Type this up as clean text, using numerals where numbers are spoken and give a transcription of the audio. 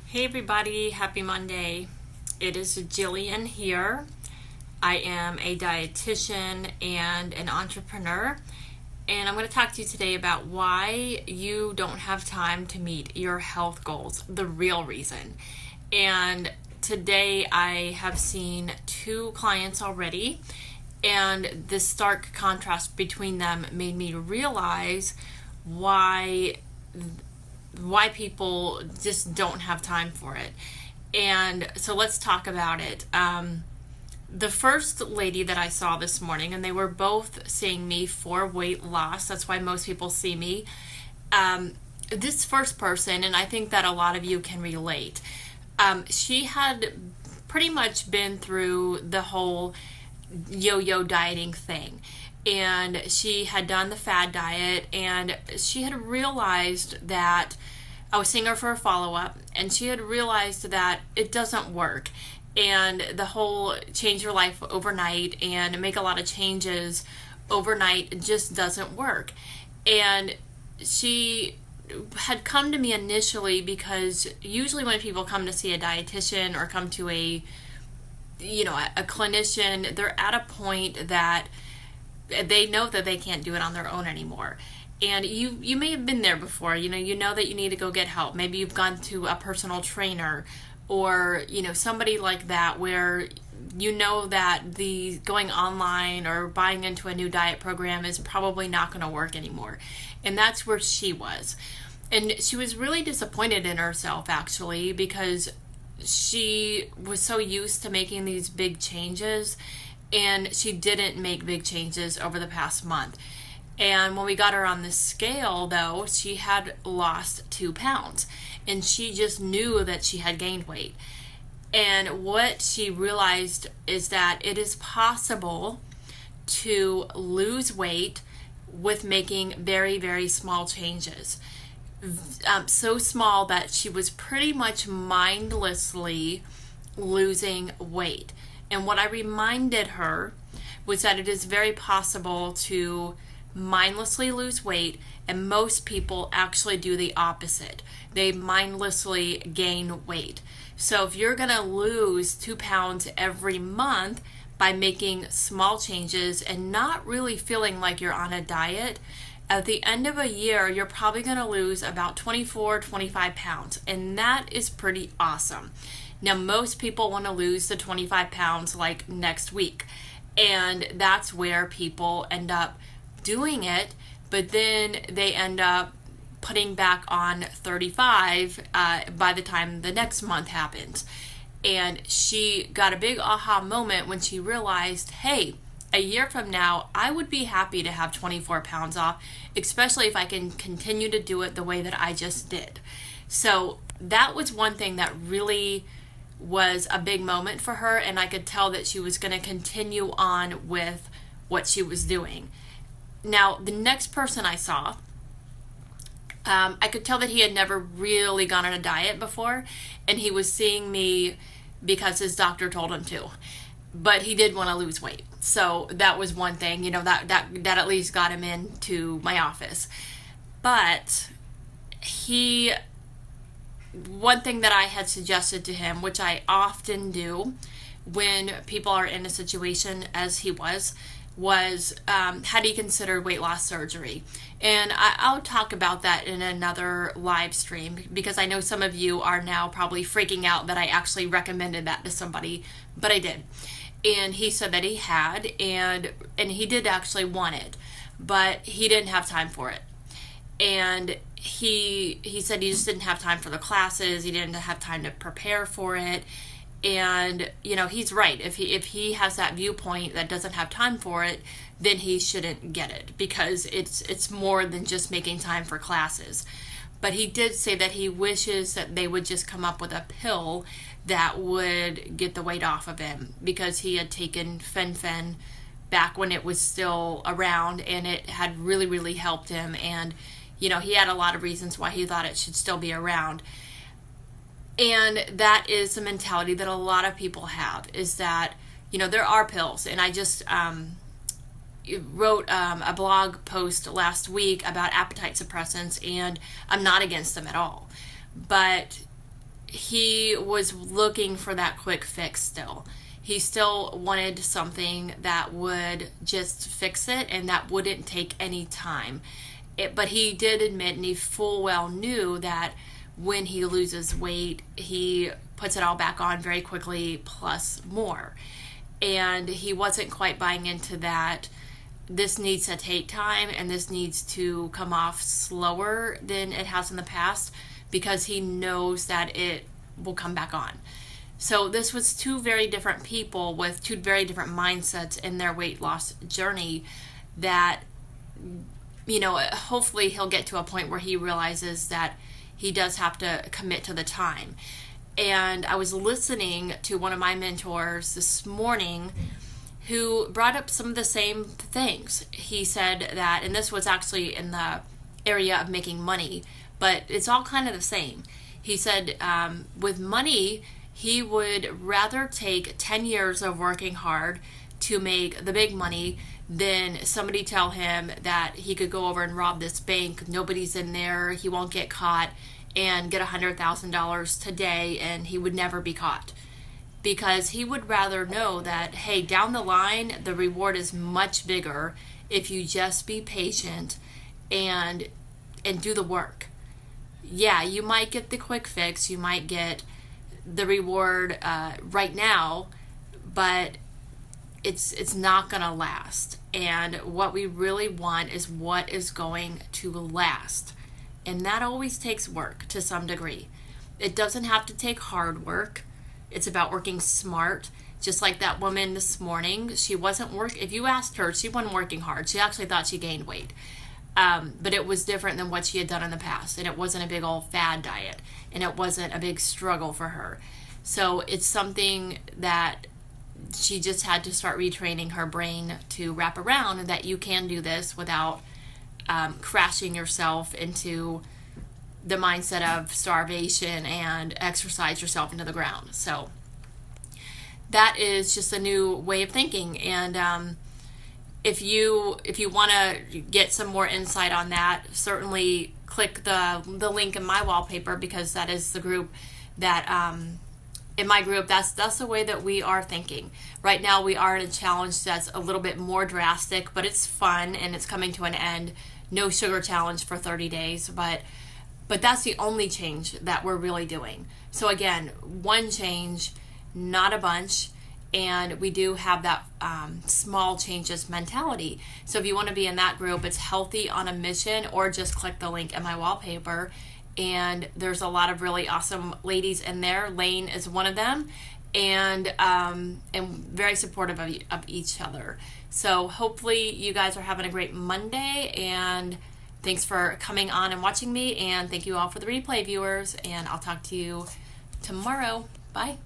Hey everybody, happy Monday. It is Jillian here. I am a dietitian and an entrepreneur, and I'm going to talk to you today about why you don't have time to meet your health goals, the real reason. And today I have seen two clients already, and the stark contrast between them made me realize why people just don't have time for it. And so let's talk about it. The first lady that I saw this morning, and they were both seeing me for weight loss. That's why most people see me. This first person, and I think that a lot of you can relate, she had pretty much been through the whole yo-yo dieting thing. And she had done the fad diet, and she had realized that I was seeing her for a follow-up, and she had realized that it doesn't work. And the whole change your life overnight and make a lot of changes overnight just doesn't work. And she had come to me initially because usually when people come to see a dietitian or come to a clinician, they're at a point that they know that they can't do it on their own anymore. And you may have been there before. You know that you need to go get help. Maybe you've gone to a personal trainer or somebody like that, where you know that the going online or buying into a new diet program is probably not going to work anymore. And that's where she was. And she was really disappointed in herself, actually, because she was so used to making these big changes, and she didn't make big changes over the past month. And when we got her on the scale, though, she had lost 2 pounds, and she just knew that she had gained weight. And what she realized is that it is possible to lose weight with making very, very small changes. So small that she was pretty much mindlessly losing weight. And what I reminded her was that it is very possible to mindlessly lose weight, and most people actually do the opposite. They mindlessly gain weight. So if you're going to lose 2 pounds every month by making small changes and not really feeling like you're on a diet, at the end of a year, you're probably going to lose about 24, 25 pounds. And that is pretty awesome. Now, most people want to lose the 25 pounds like next week. And that's where people end up doing it. But then they end up putting back on 35 by the time the next month happens. And she got a big aha moment when she realized, hey, a year from now, I would be happy to have 24 pounds off, especially if I can continue to do it the way that I just did. So that was one thing that really was a big moment for her, and I could tell that she was going to continue on with what she was doing. Now, the next person I saw, I could tell that he had never really gone on a diet before, and he was seeing me because his doctor told him to. But he did want to lose weight. So that was one thing, that at least got him into my office. But one thing that I had suggested to him, which I often do when people are in a situation as he was had he considered weight loss surgery? And I'll talk about that in another live stream, because I know some of you are now probably freaking out that I actually recommended that to somebody, but I did. And he said that he had, and he did actually want it, but he didn't have time for it. And he said he just didn't have time for the classes. He didn't have time to prepare for it. And he's right. If he has that viewpoint that doesn't have time for it, then he shouldn't get it, because it's more than just making time for classes. But he did say that he wishes that they would just come up with a pill that would get the weight off of him, because he had taken Fen-Phen back when it was still around, and it had really, really helped him. And he had a lot of reasons why he thought it should still be around. And that is the mentality that a lot of people have, is that, there are pills. And I just wrote a blog post last week about appetite suppressants, and I'm not against them at all. But he was looking for that quick fix still. He still wanted something that would just fix it and that wouldn't take any time. But he did admit, and he full well knew that when he loses weight, he puts it all back on very quickly, plus more. And he wasn't quite buying into that. This needs to take time, and this needs to come off slower than it has in the past, because he knows that it will come back on. So this was two very different people with two very different mindsets in their weight loss journey that, hopefully he'll get to a point where he realizes that he does have to commit to the time. And I was listening to one of my mentors this morning who brought up some of the same things. He said that, and this was actually in the area of making money, but it's all kind of the same. He said with money, he would rather take 10 years of working hard to make the big money than somebody tell him that he could go over and rob this bank, nobody's in there, he won't get caught, and get $100,000 today, and he would never be caught. Because he would rather know that, hey, down the line, the reward is much bigger if you just be patient and do the work. Yeah, you might get the quick fix, you might get the reward right now, but it's not going to last. And what we really want is what is going to last. And that always takes work to some degree. It doesn't have to take hard work. It's about working smart. Just like that woman this morning, if you asked her, she wasn't working hard. She actually thought she gained weight. But it was different than what she had done in the past. And it wasn't a big old fad diet. And it wasn't a big struggle for her. So it's something that she just had to start retraining her brain to wrap around, that you can do this without crashing yourself into the mindset of starvation and exercise yourself into the ground. So that is just a new way of thinking. And if you want to get some more insight on that, certainly click the link in my wallpaper, because that is the group that in my group, that's the way that we are thinking. Right now we are in a challenge that's a little bit more drastic, but it's fun and it's coming to an end. No sugar challenge for 30 days, but that's the only change that we're really doing. So again, one change, not a bunch, and we do have that small changes mentality. So if you want to be in that group, it's Healthy on a Mission, or just click the link in my wallpaper. And there's a lot of really awesome ladies in there. Lane is one of them, and very supportive of each other. So hopefully you guys are having a great Monday, and thanks for coming on and watching me, and thank you all for the replay viewers, and I'll talk to you tomorrow. Bye.